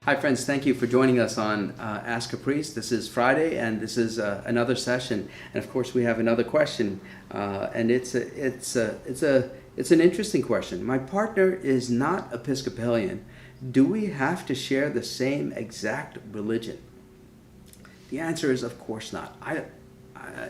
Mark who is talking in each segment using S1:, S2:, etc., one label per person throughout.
S1: Hi friends, thank you for joining us on Ask a Priest. This is Friday and this is another session, and of course we have another question, and it's an interesting question. My partner is not Episcopalian. Do we have to share the same exact religion? The answer is of course not.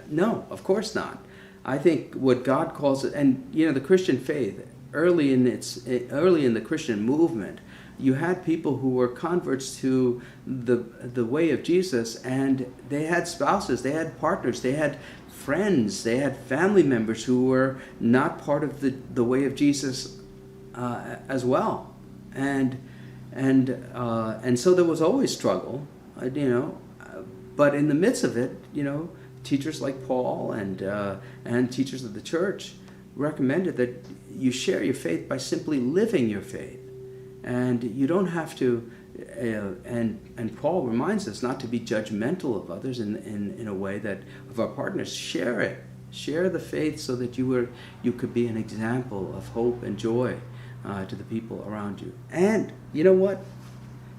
S1: No, of course not. I think what God calls it, and the Christian faith early in the Christian movement, you had people who were converts to the way of Jesus, and they had spouses, they had partners, they had friends, they had family members who were not part of the way of Jesus as well, and so there was always struggle, but in the midst of it, teachers like Paul and teachers of the church recommended that you share your faith by simply living your faith. And you don't have to, and Paul reminds us not to be judgmental of others in a way that of our partners. Share it, share the faith, so that you could be an example of hope and joy to the people around you. And you know what?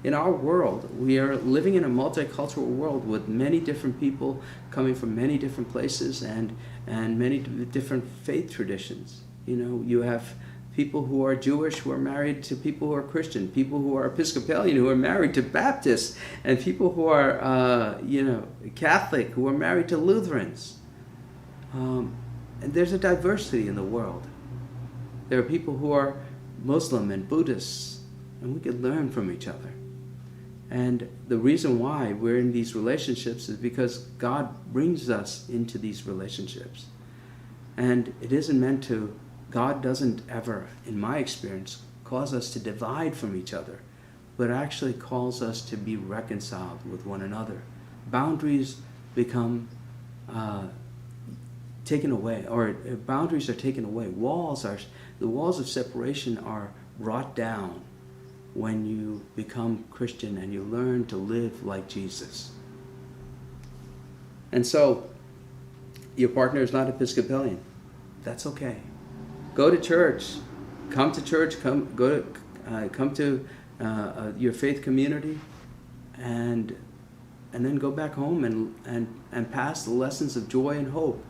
S1: In our world, we are living in a multicultural world with many different people coming from many different places and many different faith traditions. You have people who are Jewish who are married to people who are Christian, people who are Episcopalian who are married to Baptists, and people who are, Catholic who are married to Lutherans. And there's a diversity in the world. There are people who are Muslim and Buddhists, and we can learn from each other. And the reason why we're in these relationships is because God brings us into these relationships. And it isn't meant to, God doesn't ever, in my experience, cause us to divide from each other, but actually calls us to be reconciled with one another. Boundaries become taken away, or boundaries are taken away. The walls of separation are brought down when you become Christian and you learn to live like Jesus. And so, your partner is not Episcopalian. That's okay. Go to church. Come to church. Come to your faith community, and then go back home and pass the lessons of joy and hope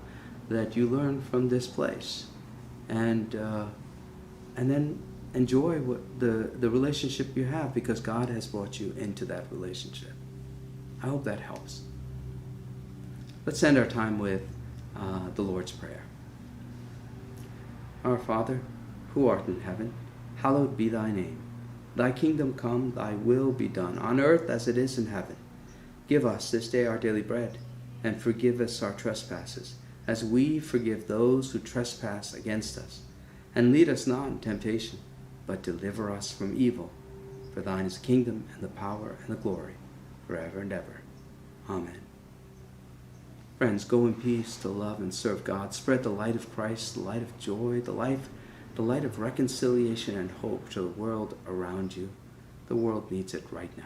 S1: that you learn from this place, and then enjoy the relationship you have, because God has brought you into that relationship. I hope that helps. Let's end our time with the Lord's Prayer. Our Father, who art in heaven, hallowed be thy name. Thy kingdom come, thy will be done, on earth as it is in heaven. Give us this day our daily bread, and forgive us our trespasses, as we forgive those who trespass against us. And lead us not in temptation, but deliver us from evil. For thine is the kingdom, and the power, and the glory, forever and ever. Amen. Friends, go in peace to love and serve God. Spread the light of Christ, the light of joy, the light of reconciliation and hope to the world around you. The world needs it right now.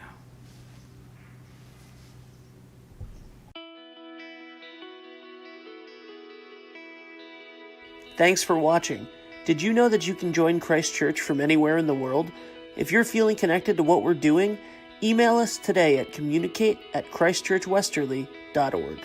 S2: Thanks for watching. Did you know that you can join Christ Church from anywhere in the world? If you're feeling connected to what we're doing, email us today at communicate@christchurchwesterly.org.